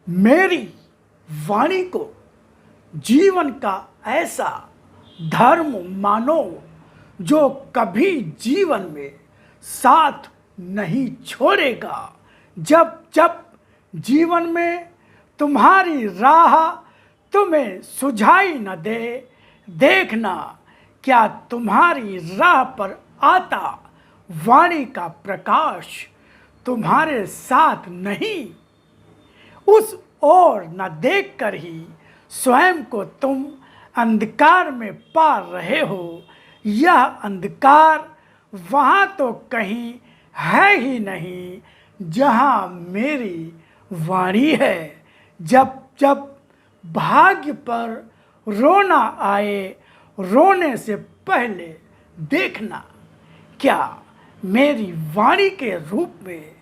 मेरी वाणी को जीवन का ऐसा धर्म मानो जो कभी जीवन में साथ नहीं छोड़ेगा। जब जब जीवन में तुम्हारी राह तुम्हें सुझाई न दे, देखना क्या तुम्हारी राह पर आता वाणी का प्रकाश तुम्हारे साथ नहीं। उस ओर न देखकर ही स्वयं को तुम अंधकार में पा रहे हो। यह अंधकार वहाँ तो कहीं है ही नहीं जहाँ मेरी वाणी है। जब जब भाग्य पर रोना आए, रोने से पहले देखना क्या मेरी वाणी के रूप में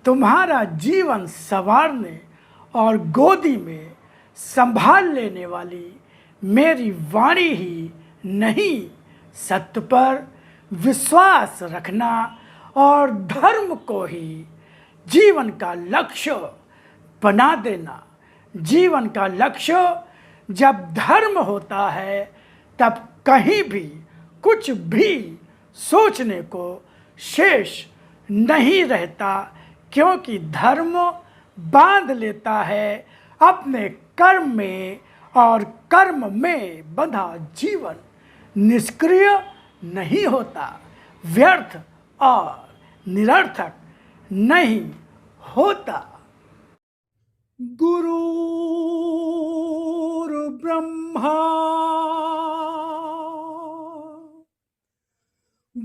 तुम्हारा जीवन संवारने और गोदी में संभाल लेने वाली मेरी वाणी ही नहीं। सत्य पर विश्वास रखना और धर्म को ही जीवन का लक्ष्य बना देना। जीवन का लक्ष्य जब धर्म होता है तब कहीं भी कुछ भी सोचने को शेष नहीं रहता, क्योंकि धर्म बांध लेता है अपने कर्म में, और कर्म में बंधा जीवन निष्क्रिय नहीं होता, व्यर्थ और निरर्थक नहीं होता। गुरुर्ब्रह्मा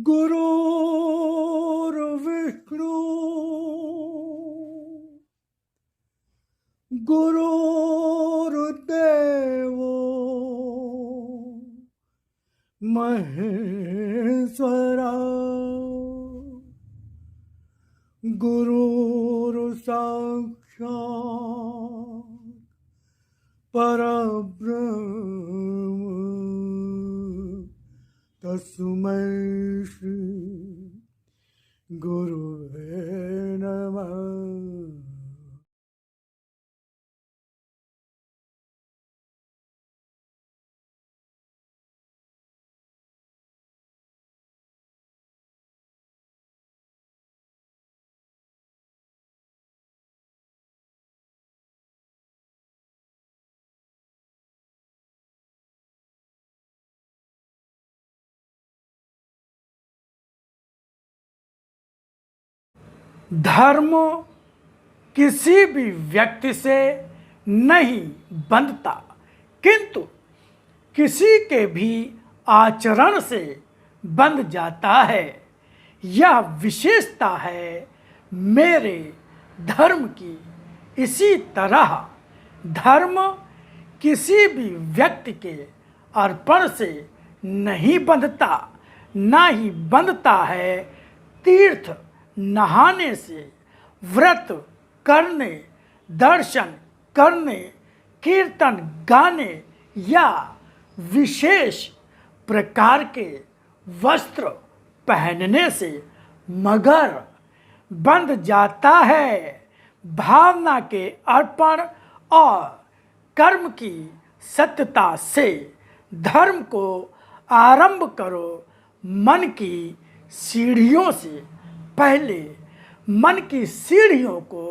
गुरुर्विष्णु गुरुर्देवो महेश्वरा गुरुर्साक्षात् परब्रह्म तस्मै श्री गुरुवे नमः। धर्म किसी भी व्यक्ति से नहीं बंधता, किंतु किसी के भी आचरण से बंध जाता है। यह विशेषता है मेरे धर्म की। इसी तरह धर्म किसी भी व्यक्ति के अर्पण से नहीं बंधता, ना ही बंधता है तीर्थ नहाने से, व्रत करने, दर्शन करने, कीर्तन गाने या विशेष प्रकार के वस्त्र पहनने से, मगर बंध जाता है भावना के अर्पण और कर्म की सत्यता से। धर्म को आरंभ करो मन की सीढ़ियों से। पहले मन की सीढ़ियों को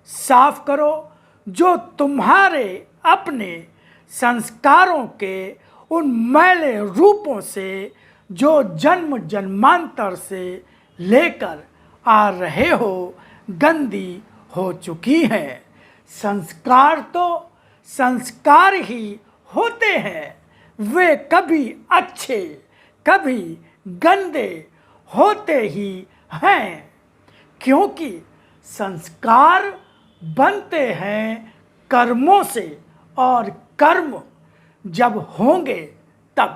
साफ करो, जो तुम्हारे अपने संस्कारों के उन मैले रूपों से जो जन्म जन्मांतर से लेकर आ रहे हो गंदी हो चुकी हैं। संस्कार तो संस्कार ही होते हैं, वे कभी अच्छे कभी गंदे होते ही हैं, क्योंकि संस्कार बनते हैं कर्मों से, और कर्म जब होंगे तब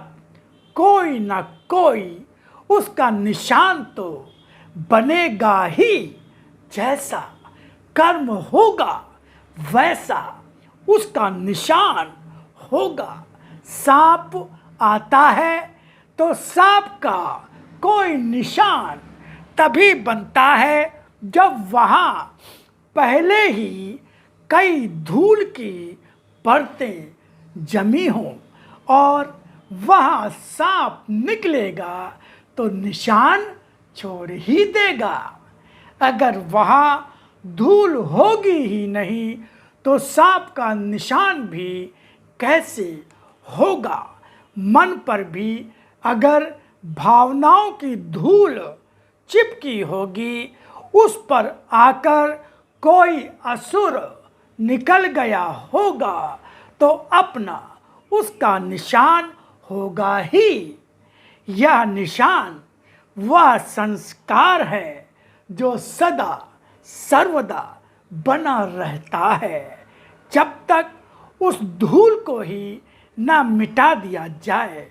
कोई ना कोई उसका निशान तो बनेगा ही। जैसा कर्म होगा वैसा उसका निशान होगा। सांप आता है तो सांप का कोई निशान तभी बनता है जब वहाँ पहले ही कई धूल की परतें जमी हों और वहाँ सांप निकलेगा तो निशान छोड़ ही देगा। अगर वहाँ धूल होगी ही नहीं तो सांप का निशान भी कैसे होगा। मन पर भी अगर भावनाओं की धूल चिपकी होगी, उस पर आकर कोई असुर निकल गया होगा तो अपना उसका निशान होगा ही। यह निशान वह संस्कार है जो सदा सर्वदा बना रहता है। जब तक उस धूल को ही ना मिटा दिया जाए,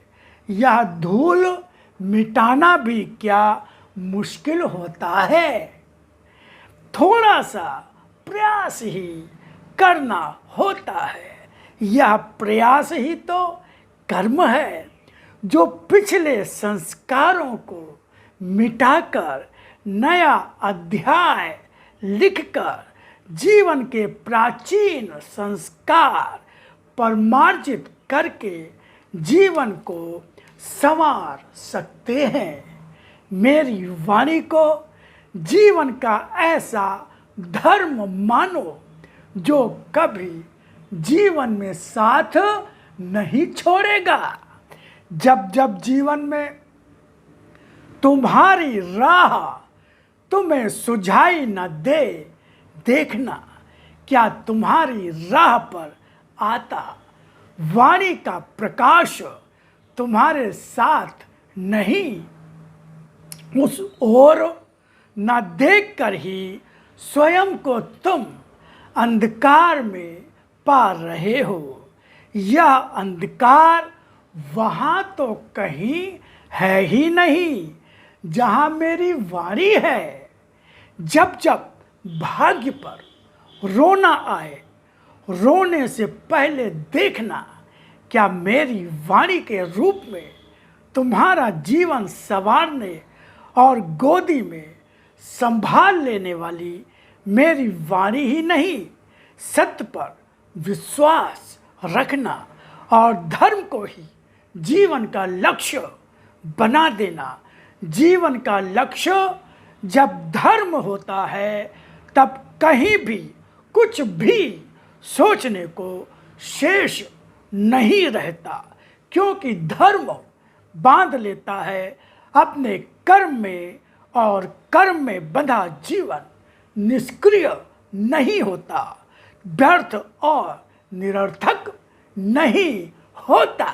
यह धूल मिटाना भी क्या मुश्किल होता है। थोड़ा सा प्रयास ही करना होता है। यह प्रयास ही तो कर्म है जो पिछले संस्कारों को मिटाकर नया अध्याय लिखकर जीवन के प्राचीन संस्कार परमार्जित करके जीवन को संवार सकते हैं। मेरी वाणी को जीवन का ऐसा धर्म मानो जो कभी जीवन में साथ नहीं छोड़ेगा। जब जब जीवन में तुम्हारी राह तुम्हें सुझाई न दे, देखना क्या तुम्हारी राह पर आता वाणी का प्रकाश तुम्हारे साथ नहीं। उस ओर न देखकर ही स्वयं को तुम अंधकार में पा रहे हो। यह अंधकार वहाँ तो कहीं है ही नहीं जहाँ मेरी वाणी है। जब जब भाग्य पर रोना आए, रोने से पहले देखना क्या मेरी वाणी के रूप में तुम्हारा जीवन संवारने और गोदी में संभाल लेने वाली मेरी वाणी ही नहीं, सत्य पर विश्वास रखना और धर्म को ही जीवन का लक्ष्य बना देना। जीवन का लक्ष्य जब धर्म होता है तब कहीं भी कुछ भी सोचने को शेष नहीं रहता, क्योंकि धर्म बांध लेता है अपने कर्म में और कर्म में बंधा जीवन निष्क्रिय नहीं होता, व्यर्थ और निरर्थक नहीं होता।